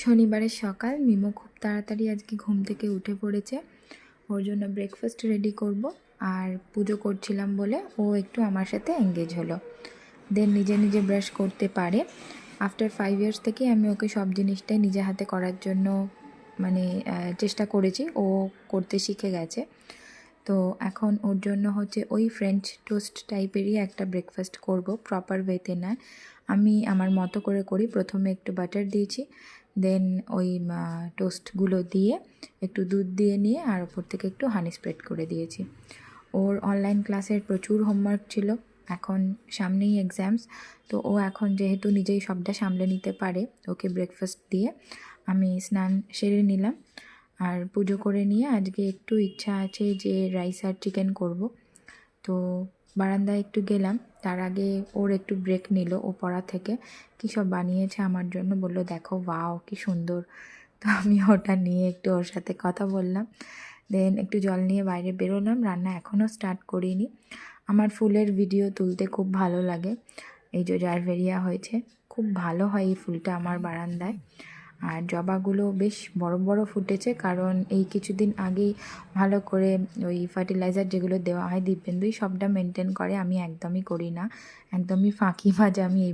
শনিবারের সকাল মিমো খুব তাড়াতাড়ি আজকে ঘুম থেকে উঠে পড়েছে। ওর জন্য ব্রেকফাস্ট রেডি করব আর পুজো করছিলাম বলে ও একটু আমার সাথে এঙ্গেজ হলো। দেন নিজে নিজে ব্রাশ করতে পারে। আফটার 5 ইয়ার্স থেকে আমি ওকে সব জিনিসটাই নিজে হাতে করার জন্য মানে চেষ্টা করেছি, ও করতে শিখে গেছে। তো এখন ওর জন্য হচ্ছে ওই ফ্রেঞ্চ টোস্ট টাইপেরই একটা ব্রেকফাস্ট করব, প্রপার ওয়েতে না, আমি আমার মতো করে করি। প্রথমে একটু বাটার দিয়েছি, দেন ওই টোস্টগুলো দিয়ে একটু দুধ দিয়ে নিয়ে আর ওপর থেকে একটু হানি স্প্রেড করে দিয়েছি। ওর অনলাইন ক্লাসের প্রচুর হোমওয়ার্ক ছিল, এখন সামনেই এক্সামস। তো ও এখন যেহেতু নিজেই সবটা সামলে নিতে পারে, ওকে ব্রেকফাস্ট দিয়ে আমি স্নান সেরে নিলাম। আর পুজো করে নিয়ে আজকে একটু ইচ্ছা আছে যে রাইস আর চিকেন করব। তো বারান্দায় একটু গেলাম, তার আগে ওর একটু ব্রেক নিল ও পড়া থেকে। কী সব বানিয়েছে আমার জন্য, বলল দেখো ওয়াও কী সুন্দর। তো আমি ওটা নিয়ে একটু ওর সাথে কথা বললাম, দেন একটু জল নিয়ে বাইরে বেরোলাম। রান্না এখনও স্টার্ট করিনি। আমার ফুলের ভিডিও তুলতে খুব ভালো লাগে। এই যে জারভেরিয়া হয়েছে, খুব ভালো হয় এই ফুলটা আমার বারান্দায়। আর জবাগুলো বেশ বড় বড় ফুটেছে, কারণ এই কিছুদিন আগেই ভালো করে ওই ফার্টিলাইজার যেগুলো দেওয়া হয় দিব্যেন্দুই সবটা মেনটেন করে, আমি একদমই করি না, একদমই ফাঁকিবাজ আমি এই